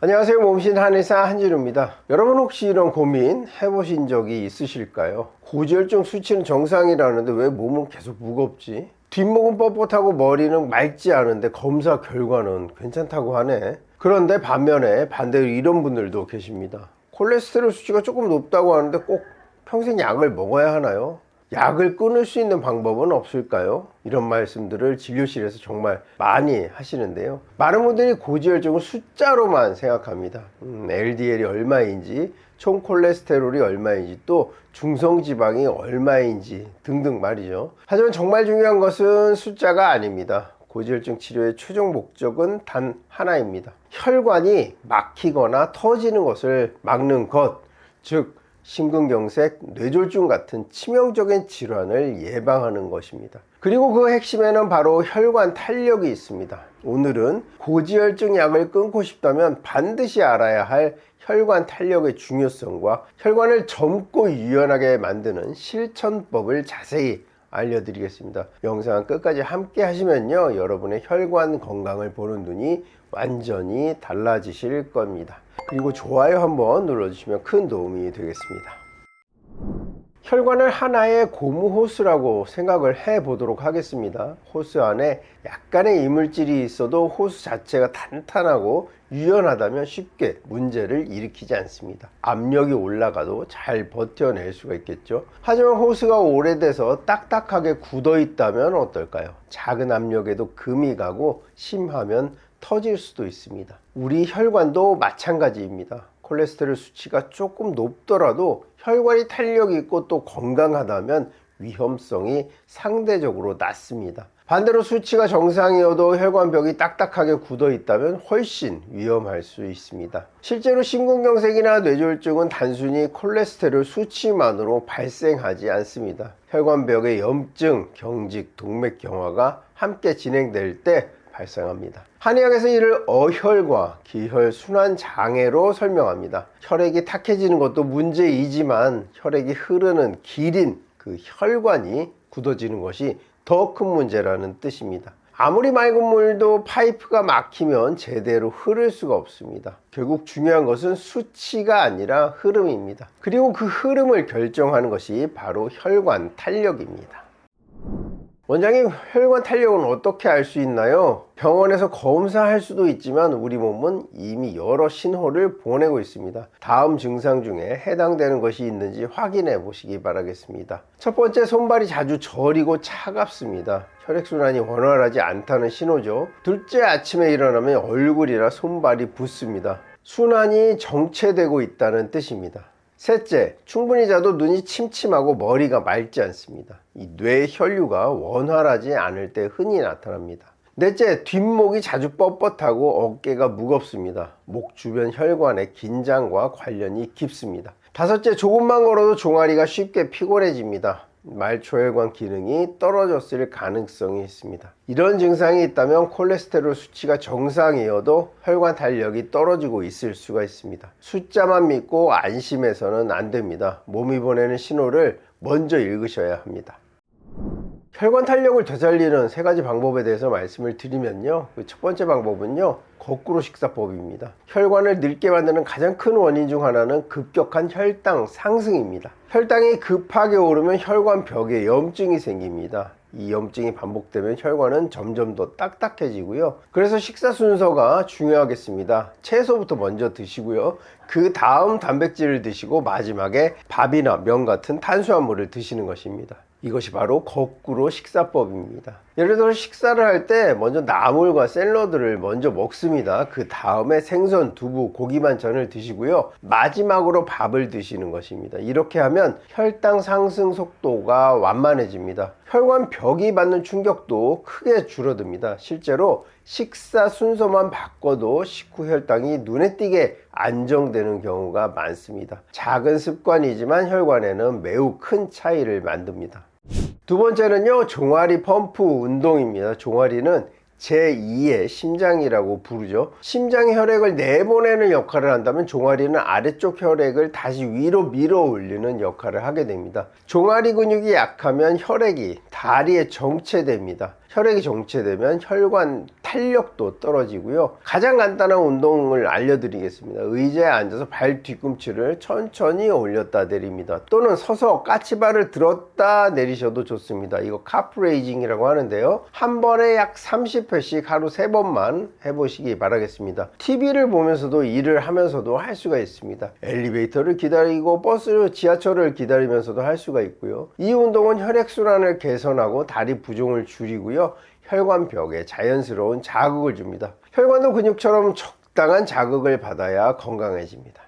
안녕하세요. 몸신 한의사 한진우입니다. 여러분 혹시 이런 고민 해보신 적이 있으실까요? 고지혈증 수치는 정상이라는데 왜 몸은 계속 무겁지? 뒷목은 뻣뻣하고 머리는 맑지 않은데 검사 결과는 괜찮다고 하네. 그런데 반면에 반대로 이런 분들도 계십니다. 콜레스테롤 수치가 조금 높다고 하는데 꼭 평생 약을 먹어야 하나요? 약을 끊을 수 있는 방법은 없을까요? 이런 말씀들을 진료실에서 정말 많이 하시는데요. 많은 분들이 고지혈증을 숫자로만 생각합니다. LDL이 얼마인지, 총 콜레스테롤이 얼마인지, 또 중성지방이 얼마인지 등등 말이죠. 하지만 정말 중요한 것은 숫자가 아닙니다. 고지혈증 치료의 최종 목적은 단 하나입니다. 혈관이 막히거나 터지는 것을 막는 것, 즉 심근경색, 뇌졸중 같은 치명적인 질환을 예방하는 것입니다. 그리고 그 핵심에는 바로 혈관 탄력이 있습니다. 오늘은 고지혈증 약을 끊고 싶다면 반드시 알아야 할 혈관 탄력의 중요성과 혈관을 젊고 유연하게 만드는 실천법을 자세히 알려드리겠습니다. 영상 끝까지 함께 하시면요, 여러분의 혈관 건강을 보는 눈이 완전히 달라지실 겁니다. 그리고 좋아요 한번 눌러주시면 큰 도움이 되겠습니다. 혈관을 하나의 고무 호스라고 생각을 해 보도록 하겠습니다. 호스 안에 약간의 이물질이 있어도 호스 자체가 탄탄하고 유연하다면 쉽게 문제를 일으키지 않습니다. 압력이 올라가도 잘 버텨낼 수가 있겠죠. 하지만 호스가 오래돼서 딱딱하게 굳어 있다면 어떨까요? 작은 압력에도 금이 가고 심하면 터질 수도 있습니다. 우리 혈관도 마찬가지입니다. 콜레스테롤 수치가 조금 높더라도 혈관이 탄력이 있고 또 건강하다면 위험성이 상대적으로 낮습니다. 반대로 수치가 정상이어도 혈관벽이 딱딱하게 굳어 있다면 훨씬 위험할 수 있습니다. 실제로 심근경색이나 뇌졸중은 단순히 콜레스테롤 수치만으로 발생하지 않습니다. 혈관벽의 염증, 경직, 동맥경화가 함께 진행될 때 발생합니다. 한의학에서 이를 어혈과 기혈순환장애로 설명합니다. 혈액이 탁해지는 것도 문제이지만 혈액이 흐르는 길인 그 혈관이 굳어지는 것이 더 큰 문제라는 뜻입니다. 아무리 맑은 물도 파이프가 막히면 제대로 흐를 수가 없습니다. 결국 중요한 것은 수치가 아니라 흐름입니다. 그리고 그 흐름을 결정하는 것이 바로 혈관 탄력입니다. 원장님, 혈관 탄력은 어떻게 알 수 있나요? 병원에서 검사할 수도 있지만 우리 몸은 이미 여러 신호를 보내고 있습니다. 다음 증상 중에 해당되는 것이 있는지 확인해 보시기 바라겠습니다. 첫 번째, 손발이 자주 저리고 차갑습니다. 혈액순환이 원활하지 않다는 신호죠. 둘째, 아침에 일어나면 얼굴이나 손발이 붓습니다. 순환이 정체되고 있다는 뜻입니다. 셋째, 충분히 자도 눈이 침침하고 머리가 맑지 않습니다. 이 뇌 혈류가 원활하지 않을 때 흔히 나타납니다. 넷째, 뒷목이 자주 뻣뻣하고 어깨가 무겁습니다. 목 주변 혈관의 긴장과 관련이 깊습니다. 다섯째, 조금만 걸어도 종아리가 쉽게 피곤해집니다. 말초혈관 기능이 떨어졌을 가능성이 있습니다. 이런 증상이 있다면 콜레스테롤 수치가 정상이어도 혈관 탄력이 떨어지고 있을 수가 있습니다. 숫자만 믿고 안심해서는 안 됩니다. 몸이 보내는 신호를 먼저 읽으셔야 합니다. 혈관 탄력을 되살리는 세 가지 방법에 대해서 말씀을 드리면요, 그 첫 번째 방법은요, 거꾸로 식사법입니다. 혈관을 늙게 만드는 가장 큰 원인 중 하나는 급격한 혈당 상승입니다. 혈당이 급하게 오르면 혈관벽에 염증이 생깁니다. 이 염증이 반복되면 혈관은 점점 더 딱딱해지고요. 그래서 식사 순서가 중요하겠습니다. 채소부터 먼저 드시고요. 그 다음 단백질을 드시고 마지막에 밥이나 면 같은 탄수화물을 드시는 것입니다. 이것이 바로 거꾸로 식사법입니다. 예를 들어 식사를 할 때 먼저 나물과 샐러드를 먼저 먹습니다. 그 다음에 생선, 두부, 고기 반찬을 드시고요. 마지막으로 밥을 드시는 것입니다. 이렇게 하면 혈당 상승 속도가 완만해집니다. 혈관 벽이 받는 충격도 크게 줄어듭니다. 실제로 식사 순서만 바꿔도 식후 혈당이 눈에 띄게 안정되는 경우가 많습니다. 작은 습관이지만 혈관에는 매우 큰 차이를 만듭니다. 두 번째는요, 종아리 펌프 운동입니다. 종아리는 제2의 심장이라고 부르죠. 심장이 혈액을 내보내는 역할을 한다면 종아리는 아래쪽 혈액을 다시 위로 밀어 올리는 역할을 하게 됩니다. 종아리 근육이 약하면 혈액이 다리에 정체됩니다. 혈액이 정체되면 혈관 탄력도 떨어지고요. 가장 간단한 운동을 알려드리겠습니다. 의자에 앉아서 발 뒤꿈치를 천천히 올렸다 내립니다. 또는 서서 까치발을 들었다 내리셔도 좋습니다. 이거 카프레이징이라고 하는데요. 한 번에 약 30회씩 하루 3번만 해보시기 바라겠습니다. TV를 보면서도 일을 하면서도 할 수가 있습니다. 엘리베이터를 기다리고 버스, 지하철을 기다리면서도 할 수가 있고요. 이 운동은 혈액순환을 개선하고 다리 부종을 줄이고요. 혈관벽에 자연스러운 자극을 줍니다. 혈관도 근육처럼 적당한 자극을 받아야 건강해집니다.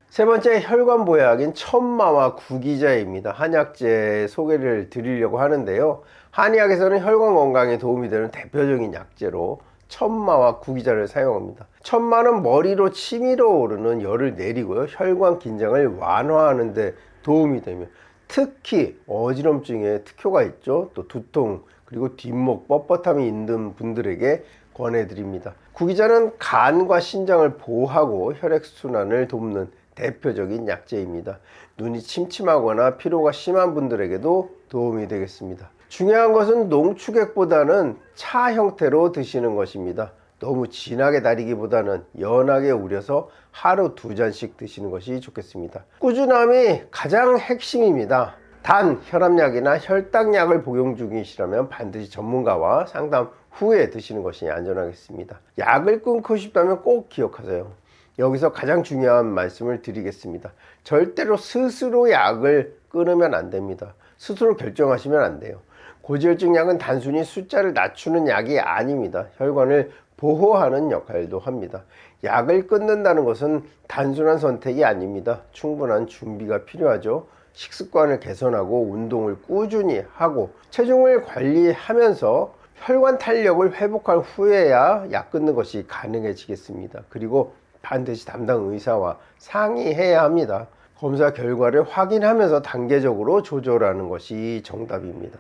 세 번째 혈관 보약인 천마와 구기자입니다. 한약재 소개를 드리려고 하는데요. 한의학에서는 혈관 건강에 도움이 되는 대표적인 약재로 천마와 구기자를 사용합니다. 천마는 머리로 치밀어 오르는 열을 내리고요. 혈관 긴장을 완화하는 데 도움이 되며 특히 어지럼증에 특효가 있죠. 또 두통 그리고 뒷목 뻣뻣함이 있는 분들에게 권해드립니다. 구기자는 간과 신장을 보호하고 혈액순환을 돕는 대표적인 약재입니다. 눈이 침침하거나 피로가 심한 분들에게도 도움이 되겠습니다. 중요한 것은 농축액보다는 차 형태로 드시는 것입니다. 너무 진하게 달이기보다는 연하게 우려서 하루 2잔씩 드시는 것이 좋겠습니다. 꾸준함이 가장 핵심입니다. 단 혈압약이나 혈당약을 복용 중이시라면 반드시 전문가와 상담 후에 드시는 것이 안전하겠습니다. 약을 끊고 싶다면 꼭 기억하세요. 여기서 가장 중요한 말씀을 드리겠습니다. 절대로 스스로 약을 끊으면 안 됩니다. 스스로 결정하시면 안 돼요. 고지혈증 약은 단순히 숫자를 낮추는 약이 아닙니다. 혈관을 보호하는 역할도 합니다. 약을 끊는다는 것은 단순한 선택이 아닙니다. 충분한 준비가 필요하죠. 식습관을 개선하고 운동을 꾸준히 하고 체중을 관리하면서 혈관 탄력을 회복한 후에야 약 끊는 것이 가능해지겠습니다. 그리고 반드시 담당 의사와 상의해야 합니다. 검사 결과를 확인하면서 단계적으로 조절하는 것이 정답입니다.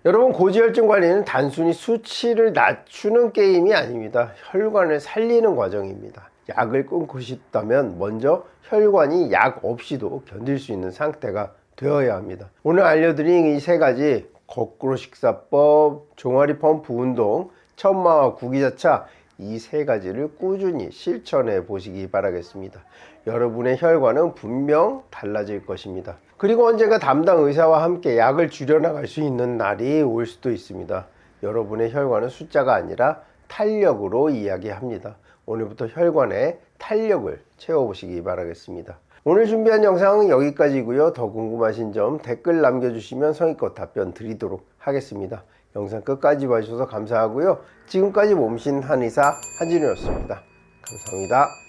여러분, 고지혈증 관리는 단순히 수치를 낮추는 게임이 아닙니다. 혈관을 살리는 과정입니다. 약을 끊고 싶다면 먼저 혈관이 약 없이도 견딜 수 있는 상태가 되어야 합니다. 오늘 알려드린 이 3가지 거꾸로 식사법, 종아리 펌프 운동, 천마와 구기자차 이 3가지를 꾸준히 실천해 보시기 바라겠습니다. 여러분의 혈관은 분명 달라질 것입니다. 그리고 언젠가 담당 의사와 함께 약을 줄여나갈 수 있는 날이 올 수도 있습니다. 여러분의 혈관은 숫자가 아니라 탄력으로 이야기합니다. 오늘부터 혈관에 탄력을 채워보시기 바라겠습니다. 오늘 준비한 영상은 여기까지고요. 더 궁금하신 점 댓글 남겨주시면 성의껏 답변 드리도록 하겠습니다. 영상 끝까지 봐주셔서 감사하고요. 지금까지 몸신 한의사 한진우였습니다. 감사합니다.